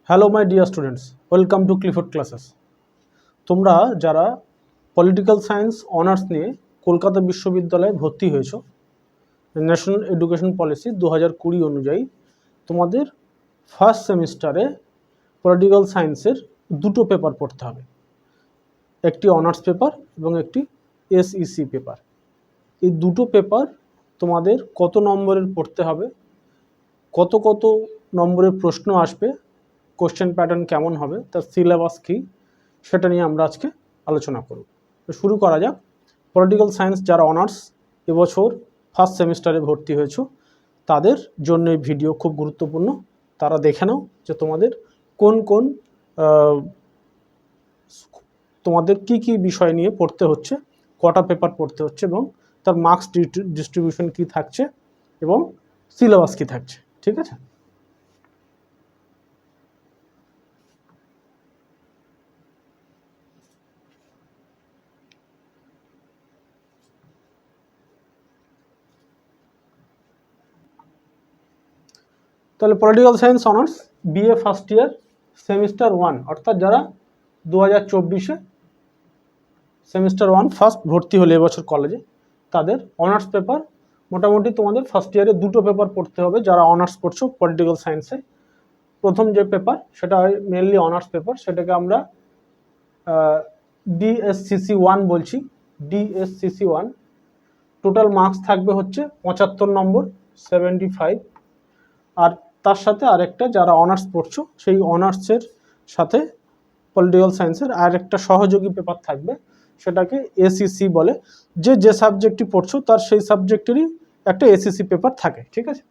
Hello my dear students, welcome to Clifford classes. তোমরা যারা political science honours নিয়ে কলকাতা বিশ্ববিদ্যালয়ে ভর্তি হয়েছো, ন্যাশনাল এডুকেশন পলিসি 2020 অনুযায়ী তোমাদের ফার্স্ট সেমিস্টারে পলিটিক্যাল সায়েন্সের দুটো পেপার পড়তে হবে, একটি অনার্স পেপার এবং একটি এসইসি পেপার। এই দুটো পেপার তোমাদের কত নম্বরের পড়তে হবে, কত কত নম্বরের প্রশ্ন আসবে, কোশ্চেন প্যাটার্ন কেমন হবে, তার সিলেবাস কী, সেটা নিয়ে আমরা আজকে আলোচনা করব। তো শুরু করা যাক। পলিটিক্যাল সায়েন্স যারা অনার্স এবছর ফার্স্ট সেমিস্টারে ভর্তি হয়েছো তাদের জন্য এই ভিডিও খুব গুরুত্বপূর্ণ। তারা দেখে নাও যে তোমাদের কোন কোন তোমাদের কি কি বিষয় নিয়ে পড়তে হচ্ছে, কটা পেপার পড়তে হচ্ছে এবং তার মার্কস ডিস্ট্রিবিউশন কি থাকছে এবং সিলেবাস কি থাকছে। ঠিক আছে? তাহলে political science honours BA first year semester 1 অর্থাৎ যারা 2024-এ সেমিস্টার 1 ফার্স্ট ভর্তি হলে এবছর কলেজে, তাদের অনার্স পেপার মোটামুটি তোমাদের ফার্স্ট ইয়ারে দুটো পেপার পড়তে হবে। যারা অনার্স পড়ছো পলিটিক্যাল সায়েন্সে, প্রথম যে পেপার সেটা মেনলি অনার্স পেপার, সেটাকে আমরা ডিএসসিসি 1 বলছি। ডিএসসিসি 1 টোটাল মার্কস থাকবে হচ্ছে 75 নম্বর, 75। আর তার সাথে আরেকটা যারা অনার্স পড়ছো সেই অনার্সের সাথে পলিটিক্যাল সায়েন্সের আরেকটা সহযোগী পেপার থাকবে, সেটাকে এসিসি বলে। যে সাবজেক্টটি পড়ছো তার সেই সাবজেক্টেরই একটা এসিসি পেপার থাকে। ঠিক আছে?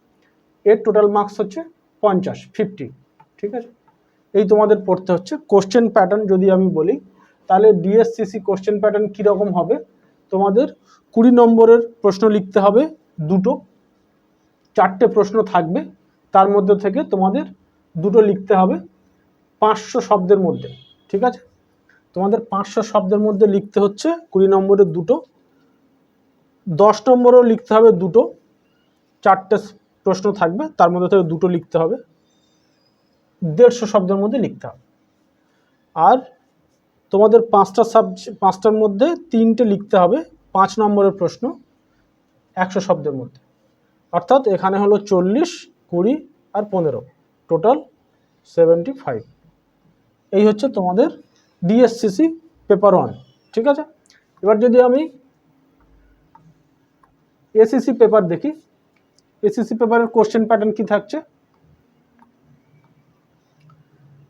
এর টোটাল মার্কস হচ্ছে 50। ঠিক আছে? এই তোমাদের পড়তে হচ্ছে। কোশ্চেন প্যাটার্ন যদি আমি বলি, তাহলে ডিএসসিসি কোশ্চেন প্যাটার্ন কীরকম হবে, তোমাদের 20 নম্বরের প্রশ্ন লিখতে হবে দুটো, 4টে প্রশ্ন থাকবে, তার মধ্যে থেকে তোমাদের দুটো লিখতে হবে 500 শব্দের মধ্যে। ঠিক আছে? তোমাদের 500 শব্দের মধ্যে লিখতে হচ্ছে 20 নম্বরের দুটো, 10 নম্বরেও লিখতে হবে দুটো, 4টে প্রশ্ন থাকবে, তার মধ্যে থেকে দুটো লিখতে হবে, 150 শব্দের মধ্যে লিখতে হবে। আর তোমাদের 5টার মধ্যে 3টে লিখতে হবে 5 নম্বরের প্রশ্ন 100 শব্দের মধ্যে। অর্থাৎ এখানে হলো 40, 20 আর 15, টোটাল 75। এই হচ্ছে তোমাদের ডিএসসিসি পেপার 1। ঠিক আছে? এবার যদি আমি এসিসি পেপার দেখি, এসিসি পেপারের কোশ্চেন প্যাটার্ন কি থাকছে।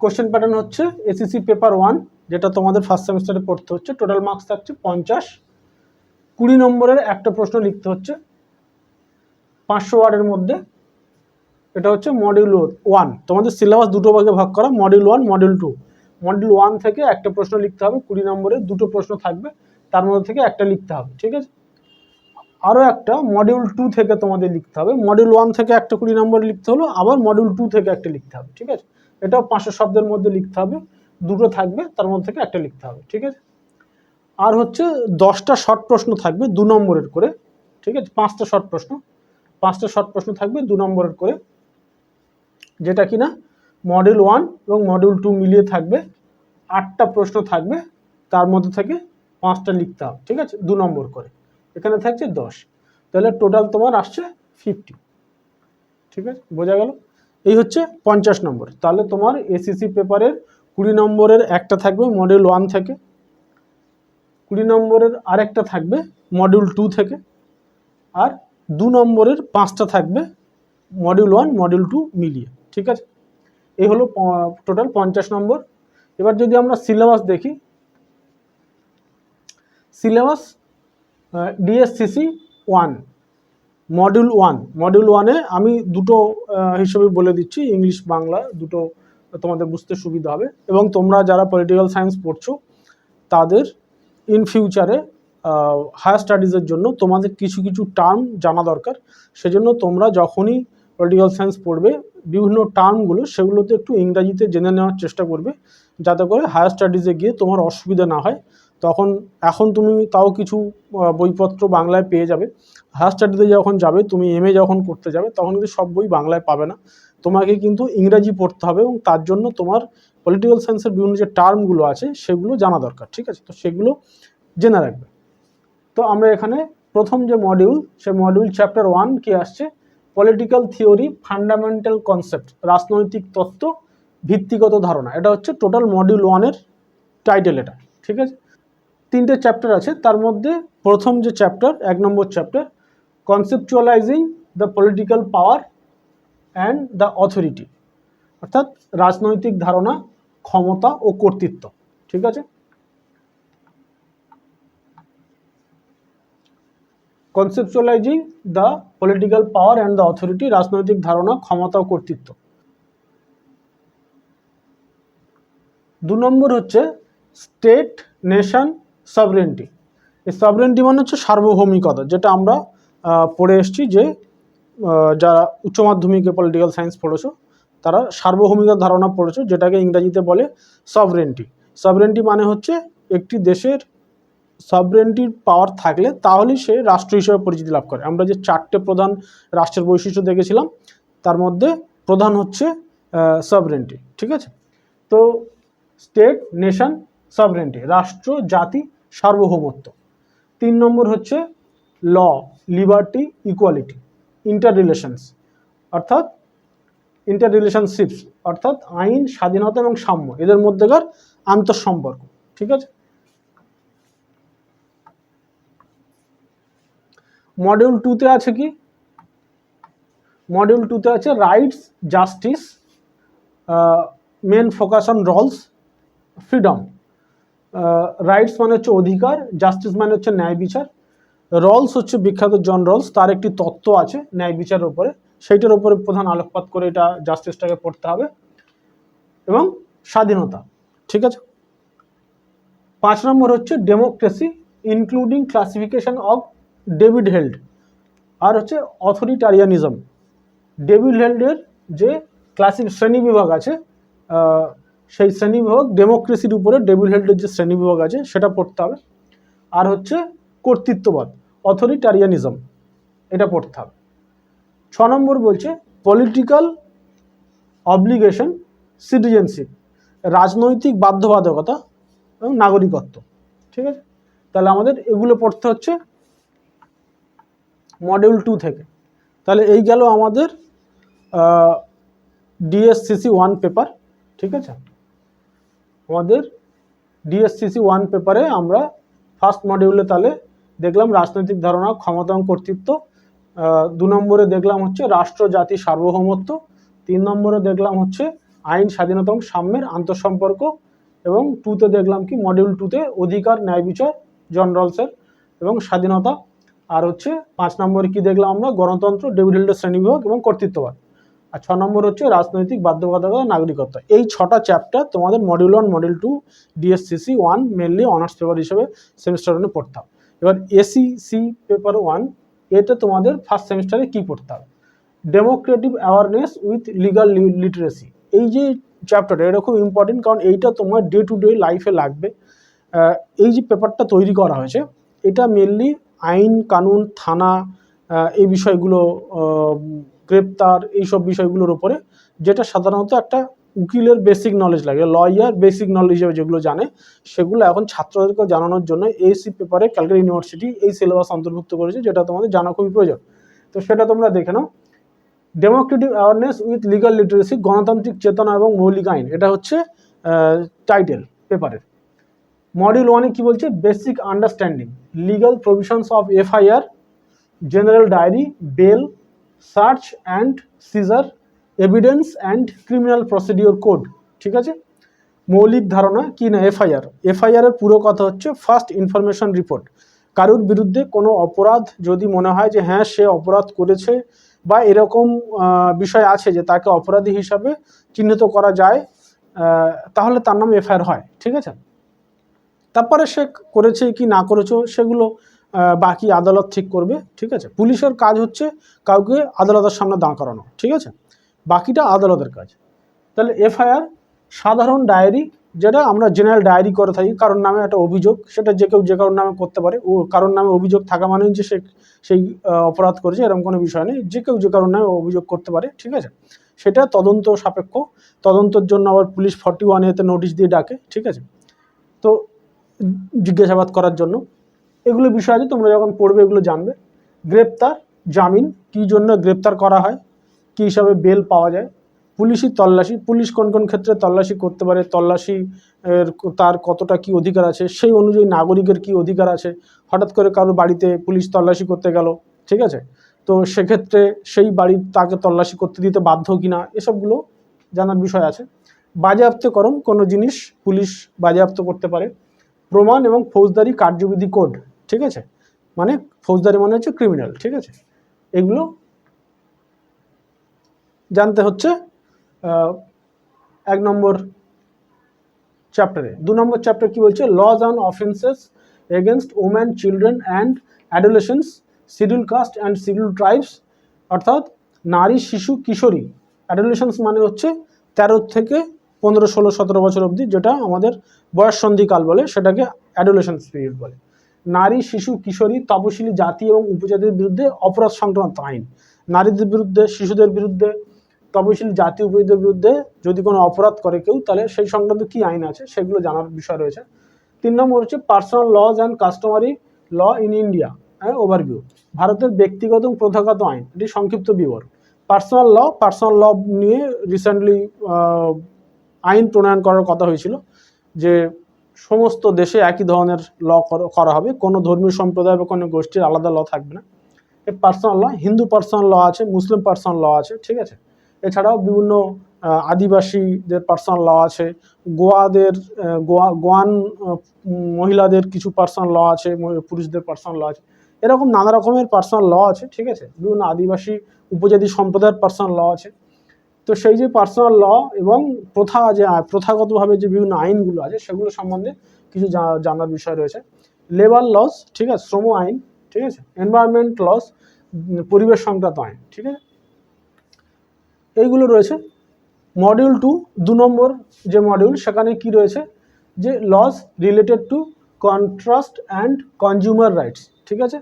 কোশ্চেন প্যাটার্ন হচ্ছে এসিসি পেপার 1 যেটা তোমাদের ফার্স্ট সেমিস্টারে পড়তে হচ্ছে, টোটাল মার্কস থাকছে 50। 20 নম্বরের একটা প্রশ্ন লিখতে হচ্ছে 500 ওয়ার্ডের মধ্যে। এটা হচ্ছে মডিউল 1। তোমাদের সিলেবাস দুটো ভাগে ভাগ করা, মডিউল 1, মডিউল 2। মডিউল 1 থেকে একটা প্রশ্ন লিখতে হবে, 20 নম্বরের দুটো প্রশ্ন থাকবে, তার মধ্যে থেকে একটা লিখতে হবে। ঠিক আছে? আরও একটা মডিউল 2 থেকে তোমাদের লিখতে হবে। মডিউল 1 থেকে একটা 20 নম্বর লিখতে হলো, আবার মডিউল 2 থেকে একটা লিখতে হবে। ঠিক আছে? এটাও 500 শব্দের মধ্যে লিখতে হবে, দুটো থাকবে, তার মধ্যে থেকে একটা লিখতে হবে। ঠিক আছে? আর হচ্ছে 10টা শর্ট প্রশ্ন থাকবে 2 নম্বরের করে। ঠিক আছে? 5টা শর্ট প্রশ্ন থাকবে 2 নম্বরের করে, যেটা কিনা মডিউল 1 এবং মডিউল 2 মিলিয়ে থাকবে 8টা প্রশ্ন থাকবে, তার মধ্যে থেকে 5টা লিখতে হবে। ঠিক আছে? 2 নম্বর করে, এখানে থাকছে 10। তাহলে টোটাল তোমার আসছে 50। ঠিক আছে? বোঝা গেল? এই হচ্ছে 50 নম্বর। তাহলে তোমার এসিসি পেপারের 20 নম্বরের একটা থাকবে মডিউল 1 থেকে, 20 নম্বরের আরেকটা থাকবে মডিউল 2 থেকে, আর 2 নম্বরের 5টা থাকবে মডিউল 1, মডিউল 2 মিলিয়ে। ঠিক আছে? এই হলো টোটাল 50 নম্বর। এবার যদি আমরা সিলেবাস দেখি, সিলেবাস ডিএসসিসি 1 মডিউল 1-এ আমি দুটো হিসেবে বলে দিচ্ছি, ইংলিশ বাংলা দুটো, তোমাদের বুঝতে সুবিধা হবে। এবং তোমরা যারা পলিটিক্যাল সায়েন্স পড়ছো তাদের ইন ফিউচারে হায়ার স্টাডিজের জন্য তোমাদের কিছু কিছু টার্ম জানা দরকার। সেজন্য তোমরা যখনই পলিটিক্যাল সায়েন্স পড়বে, বিভিন্ন টার্মগুলো সেগুলোতে একটু ইংরাজিতে জেনে নেওয়ার চেষ্টা করবে, যাতে করে হায়ার স্টাডিজে গিয়ে তোমার অসুবিধা না হয়। এখন তুমি তাও কিছু বইপত্র বাংলায় পেয়ে যাবে। হায়ার স্টাডিতে যখন যাবে, তুমি এমএ যখন করতে যাবে, তখন কিন্তু সব বই বাংলায় পাবে না, তোমাকে কিন্তু ইংরাজি পড়তে হবে এবং তার জন্য তোমার পলিটিক্যাল সায়েন্সের বিভিন্ন যে টার্মগুলো আছে সেগুলো জানা দরকার, ঠিক আছে? তো সেগুলো জেনে রাখবে। তো আমরা এখানে প্রথম যে মডিউল, সে মডিউল চ্যাপ্টার 1 কি আসছে, পলিটিক্যাল থিওরি ফান্ডামেন্টাল কনসেপ্ট, রাজনৈতিক তত্ত্ব ভিত্তিগত ধারণা। এটা হচ্ছে টোটাল মডিউল 1-এর টাইটেল এটা, ঠিক আছে? 3টে চ্যাপ্টার আছে, তার মধ্যে প্রথম যে চ্যাপ্টার 1 নম্বর chapter, conceptualising the political power and the authority, অর্থাৎ রাজনৈতিক ধারণা, ক্ষমতা ও কর্তৃত্ব, ঠিক আছে? Conceptualising the political power and the authority, রাজনৈতিক ধারণা, ক্ষমতা ও কর্তৃত্ব। 2 নম্বর হচ্ছে স্টেট নেশন সভরেন্টি। এই সভরেন্টি মানে হচ্ছে সার্বভৌমিকতা, যেটা আমরা পড়ে এসেছি যে যারা উচ্চ মাধ্যমিকে পলিটিক্যাল সায়েন্স পড়েছো তারা সার্বভৌমিকতার ধারণা পড়েছো, যেটাকে ইংরেজিতে বলে সভরেন্টি। সভরেন্টি মানে হচ্ছে একটি দেশের সভরেন্টির পাওয়ার থাকলে তাহলেই সে রাষ্ট্র হিসেবে পরিচিতি লাভ করে। আমরা যে 4টে প্রধান রাষ্ট্রের বৈশিষ্ট্য দেখেছিলাম তার মধ্যে প্রধান হচ্ছে সভরেন্টি, ঠিক আছে? তো স্টেট নেশন সভরেন্টি, রাষ্ট্র জাতি সার্বভৌমত্ব। 3 নম্বর হচ্ছে ল, লিবার্টি, ইকুয়ালিটি, ইন্টার রিলেশনস, অর্থাৎ ইন্টার রিলেশনশিপস, অর্থাৎ আইন, স্বাধীনতা এবং সাম্য, এদের মধ্যেকার আন্তঃসম্পর্ক, ঠিক আছে? মডিউল 2-তে আছে কি, মডিউল 2-তে আছে rights, justice, main focus on roles, freedom. Rights মানে হচ্ছে অধিকার, জাস্টিস মানে হচ্ছে ন্যায় বিচার, রলস হচ্ছে বিখ্যাত জন রলস, তার একটি তত্ত্ব আছে ন্যায় বিচারের উপরে, সেইটার উপরে প্রধান আলোকপাত করে এটা জাস্টিসটাকে পড়তে হবে, এবং স্বাধীনতা, ঠিক আছে? 5 নম্বর হচ্ছে democracy including classification of David Held, আর হচ্ছে অথরিটারিয়ানিজম। ডেভিড হেল্ডের যে শ্রেণী বিভাগ আছে, সেই শ্রেণী বিভাগ, ডেমোক্রেসির উপরে ডেভিড হেল্ডের যে শ্রেণী বিভাগ আছে সেটা পড়তে হবে। আর হচ্ছে কর্তৃত্ববাদ, অথরিটারিয়ানিজম, এটা পড়তে হবে। 6 নম্বর বলছে পলিটিক্যাল অব্লিগেশন, সিটিজেনশিপ, রাজনৈতিক বাধ্যবাধকতা এবং নাগরিকত্ব, ঠিক আছে? তাহলে আমাদের এগুলো পড়তে হচ্ছে মডিউল 2 থেকে। তাহলে এই গেল আমাদের ডিএসসিসি 1 পেপার, ঠিক আছে? আমাদের ডিএসসিসি 1 পেপারে আমরা ফার্স্ট মডিউলে তাহলে দেখলাম রাজনৈতিক ধারণা, ক্ষমতা এবং কর্তৃত্ব। 2 নম্বরে দেখলাম হচ্ছে রাষ্ট্র জাতি সার্বভৌমত্ব। 3 নম্বরে দেখলাম হচ্ছে আইন, স্বাধীনতা এবং সাম্যের আন্তঃসম্পর্ক। এবং 2-তে দেখলাম কি, মডিউল 2-তে অধিকার, ন্যায় বিচার, জন রলসের এবং স্বাধীনতা। আর হচ্ছে 5 নম্বরে কি দেখলাম আমরা, গণতন্ত্র, ডেভিড হেল্ডের শ্রেণীবিভাগ এবং কর্তৃত্ববাদ। আর 6 নম্বর হচ্ছে রাজনৈতিক বাধ্যবাধকতা, নাগরিকত্ব। এই 6টা চ্যাপ্টার তোমাদের module 1, module 2, DSCC 1 mainly honours paper হিসেবে সেমিস্টার 1-এ পড়তে হবে। এবার এসিসি পেপার 1, এতে তোমাদের ফার্স্ট সেমিস্টারে কি পড়তে হবে, Democratic awareness with legal literacy. এই যে চ্যাপ্টারটা, এটা খুব ইম্পর্টেন্ট, কারণ এইটা তোমার ডে টু ডে লাইফে লাগবে। এই যে পেপারটা তৈরি করা হয়েছে এটা মেনলি আইন, কানুন, থানা, এই বিষয়গুলো, গ্রেপ্তার, এইসব বিষয়গুলোর উপরে, যেটা সাধারণত একটা উকিলের বেসিক নলেজ লাগে, লয়ার বেসিক নলেজ হিসেবে যেগুলো জানে, সেগুলো এখন ছাত্রদেরকে জানানোর জন্য এসি পেপারে ক্যালকাটা ইউনিভার্সিটি এই সিলেবাস অন্তর্ভুক্ত করেছে, যেটা তোমাদের জানা খুবই প্রয়োজন। তো সেটা তোমরা দেখে নাও। Democratic awareness with legal literacy, গণতান্ত্রিক চেতনা এবং মৌলিক আইন, এটা হচ্ছে টাইটেল পেপারের। মডিউল 1-এ কি বলছে, basic understanding legal provisions of FIR, general diary, bail, search and seizure, evidence and criminal procedure code, ঠিক আছে? মৌলিক ধারণা কি না, এফআইআর এর পুরো কথা হচ্ছে ফার্স্ট ইনফরমেশন রিপোর্ট। কারোর বিরুদ্ধে কোনো অপরাধ যদি মনে হয় যে হ্যাঁ সে অপরাধ করেছে বা এরকম বিষয় আছে যে তাকে অপরাধী হিসাবে চিহ্নিত করা যায়, তাহলে তার নাম এফআইআর হয়, ঠিক আছে? তারপরে সে করেছে কি না করেছে সেগুলো বাকি আদালত ঠিক করবে, ঠিক আছে? পুলিশের কাজ হচ্ছে কাউকে আদালতের সামনে দাঁড় করানো, ঠিক আছে? বাকিটা আদালতের কাজ। তাহলে এফআইআর সাধারণ ডায়েরি, যেটা আমরা জেনারেল ডায়েরি করে থাকি, কারোর নামে একটা অভিযোগ, সেটা যে কেউ যে কারোর নামে করতে পারে। ও কারোর নামে অভিযোগ থাকা মানেই যে সে সেই অপরাধ করেছে এরকম কোনো বিষয় নেই, যে কেউ যে কারোর নামে অভিযোগ করতে পারে, ঠিক আছে? সেটা তদন্ত সাপেক্ষ, তদন্তের জন্য আবার পুলিশ 41A নোটিশ দিয়ে ডাকে, ঠিক আছে, তো জিজ্ঞাসাবাদ করার জন্য। এগুলো বিষয় আছে, তোমরা যখন পড়বে এগুলো জানবে। গ্রেপ্তার, জামিন, কী জন্য গ্রেপ্তার করা হয়, কী হিসাবে বেল পাওয়া যায়, পুলিশি তল্লাশি, পুলিশ কোন কোন ক্ষেত্রে তল্লাশি করতে পারে, তল্লাশি তার কতটা কি অধিকার আছে, সেই অনুযায়ী নাগরিকের কি অধিকার আছে, হঠাৎ করে কারো বাড়িতে পুলিশ তল্লাশি করতে গেল, ঠিক আছে, তো সেক্ষেত্রে সেই বাড়ির তাকে তল্লাশি করতে দিতে বাধ্য কিনা, এসবগুলো জানার বিষয় আছে। বাজেয়াপ্তকরণ, কোনো জিনিস পুলিশ বাজেয়াপ্ত করতে পারে। প্রমাণ এবং ফৌজদারি কার্যবিধি কোড, ঠিক আছে, মানে ফৌজদারি মানে হচ্ছে ক্রিমিনাল, ঠিক আছে, এগুলো জানতে হচ্ছে 1 নম্বর চ্যাপ্টারে। 2 নম্বর চ্যাপ্টার কি বলছে, laws on offences against women, children and adolescence, schedule caste and schedule tribes, অর্থাৎ নারী, শিশু, কিশোরী। অ্যাডোলেসেন্স মানে হচ্ছে 13 থেকে 15, 16, 17 বছর অবধি, যেটা আমাদের বয়ঃসন্ধিকাল বলে, সেটাকে অ্যাডোলেসেন্স পিরিয়ড বলে। নারী, শিশু, কিশোরী, তপশিলি জাতি এবং উপজাতির বিরুদ্ধে অপরাধ সংক্রান্ত আইন, নারীদের বিরুদ্ধে, শিশুদের বিরুদ্ধে, তপশিলি জাতি উপজাতির বিরুদ্ধে যদি কোনো অপরাধ করে কেউ, তাহলে সেই সংক্রান্ত কী আইন আছে সেগুলো জানার বিষয় রয়েছে। 3 নম্বর হচ্ছে personal laws and customary law in India, overview, ভারতের ব্যক্তিগত এবং প্রথাগত আইন, এটি সংক্ষিপ্ত বিবরণ। পার্সোনাল ল নিয়ে রিসেন্টলি আইন প্রণয়ন করার কথা হয়েছিল, যে সমস্ত দেশে একই ধরনের ল করা হবে, কোনো ধর্মীয় সম্প্রদায় বা কোনো গোষ্ঠীর আলাদা ল থাকবে না। এই পার্সোনাল ল, হিন্দু পার্সোনাল ল আছে, মুসলিম পার্সোনাল ল আছে, ঠিক আছে, এছাড়াও বিভিন্ন আদিবাসীদের পার্সোনাল ল আছে, গোয়ান মহিলাদের কিছু পার্সোনাল ল আছে, পুরুষদের পার্সোনাল ল আছে, এরকম নানা রকমের পার্সোনাল ল আছে, ঠিক আছে, বিভিন্ন আদিবাসী উপজাতি সম্প্রদায়ের পার্সোনাল ল আছে। তো সেই যে পার্সোনাল ল এবং প্রথাগতভাবে যে বিভিন্ন আইনগুলো আছে সেগুলো সম্বন্ধে কিছু জানার বিষয় রয়েছে। লেবার লস, ঠিক আছে, শ্রম আইন, ঠিক আছে, এনভায়রনমেন্ট লস, পরিবেশ সংক্রান্ত আইন, ঠিক আছে, এইগুলো রয়েছে। মডিউল 2 নম্বর যে মডিউল, সেখানে কি রয়েছে, যে laws related to contracts and consumer rights, ঠিক আছে,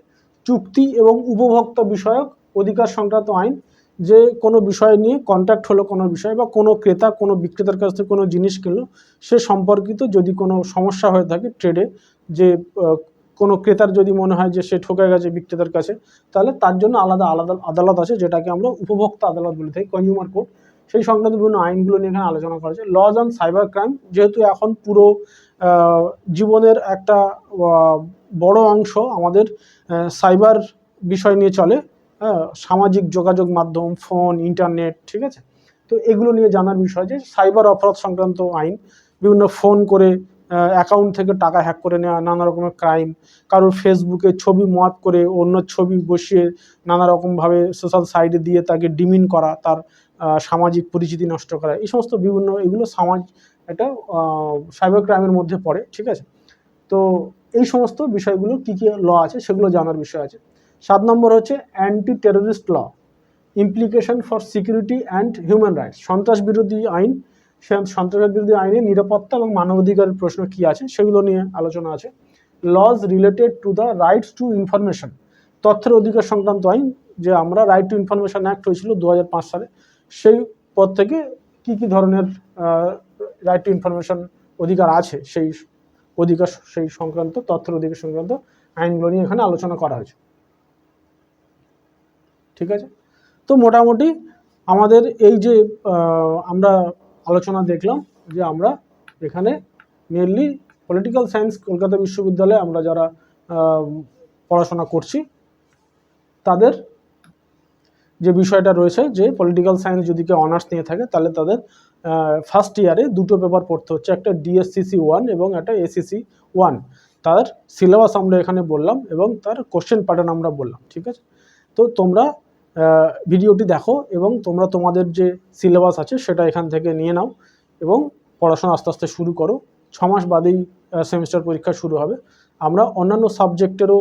চুক্তি এবং উপভোক্তা বিষয়ক অধিকার সংক্রান্ত আইন, যে কোনো বিষয় নিয়ে কন্ট্রাক্ট হলো কোনো বিষয়, বা কোনো ক্রেতা কোনো বিক্রেতার কাছ থেকে কোনো জিনিস কিনলো, সে সম্পর্কিত যদি কোনো সমস্যা হয়ে থাকে ট্রেডে, যে কোনো ক্রেতার যদি মনে হয় যে সে ঠকে গেছে বিক্রেতার কাছে, তাহলে তার জন্য আলাদা আলাদা আদালত আছে, যেটাকে আমরা উপভোক্তা আদালত বলে থাকি, কনজিউমার কোর্ট। সেই সংক্রান্ত বিভিন্ন আইনগুলো নিয়ে এখানে আলোচনা করা হয়েছে। লজ অন সাইবার ক্রাইম, যেহেতু এখন পুরো জীবনের একটা বড় অংশ আমাদের সাইবার বিষয় নিয়ে চলে, সামাজিক যোগাযোগ মাধ্যম, ফোন, ইন্টারনেট, ঠিক আছে, তো এগুলো নিয়ে জানার বিষয়, যে সাইবার অপরাধ সংক্রান্ত আইন, বিভিন্ন ফোন করে অ্যাকাউন্ট থেকে টাকা হ্যাক করে নেওয়া, নানা রকমের ক্রাইম, কারোর ফেসবুকে ছবি মত করে অন্য ছবি বসিয়ে নানা রকমভাবে সোশ্যাল সাইটে দিয়ে তাকে ডিমিন করা, তার সামাজিক পরিচিতি নষ্ট করা, এই সমস্ত বিভিন্ন, এগুলো এটা সাইবার ক্রাইমের মধ্যে পড়ে, ঠিক আছে, তো এই সমস্ত বিষয়গুলো কী কী ল আছে সেগুলো জানার বিষয় আছে। 7 নম্বর হচ্ছে anti terrorist law, implication for security and human rights, সন্ত্রাস বিরোধী আইন, সন্ত্রাস বিরোধী আইনে নিরাপত্তা এবং মানবাধিকারের প্রশ্ন কী আছে সেগুলো নিয়ে আলোচনা আছে। Laws related to the rights to information, তথ্যের অধিকার সংক্রান্ত আইন, যে আমরা রাইট টু ইনফরমেশন অ্যাক্ট হয়েছিল 2005 সালে, সেই পর থেকে কী কী ধরনের রাইট টু ইনফরমেশন অধিকার আছে, সেই অধিকার, সেই সংক্রান্ত তথ্যের অধিকার সংক্রান্ত আইনগুলো নিয়ে এখানে আলোচনা করা হয়েছে, ঠিক আছে। তো মোটামুটি আমাদের এই যে আমরা আলোচনা দেখলাম, যে আমরা এখানে মেনলি পলিটিক্যাল সায়েন্স কলকাতা বিশ্ববিদ্যালয়ে আমরা যারা পড়াশোনা করছি, তাদের যে বিষয়টা রয়েছে, যে পলিটিক্যাল সায়েন্স যদি কেউ অনার্স নিয়ে থাকে, তাহলে তাদের ফার্স্ট ইয়ারে 2টো পেপার পড়তে হচ্ছে, একটা DSCC 1 এবং একটা ACC 1। তার সিলেবাস আমরা এখানে বললাম এবং তার কোশ্চেন প্যাটার্ন আমরা বললাম, ঠিক আছে। তো তোমরা ভিডিওটি দেখো এবং তোমরা তোমাদের যে সিলেবাস আছে সেটা এখান থেকে নিয়ে নাও এবং পড়াশোনা আস্তে আস্তে শুরু করো। 6 মাস বাদেই সেমিস্টার পরীক্ষা শুরু হবে। আমরা অন্যান্য সাবজেক্টেরও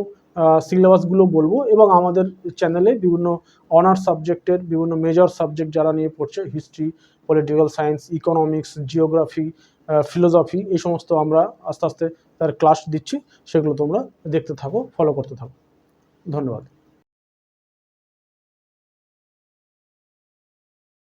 সিলেবাসগুলো বলবো এবং আমাদের চ্যানেলে বিভিন্ন অনার্স সাবজেক্টের, বিভিন্ন মেজর সাবজেক্ট যারা নিয়ে পড়ছে, history, political science, economics, geography, philosophy, এই সমস্ত আমরা আস্তে আস্তে তার ক্লাস দিচ্ছি, সেগুলো তোমরা দেখতে থাকো, ফলো করতে থাকো। ধন্যবাদ।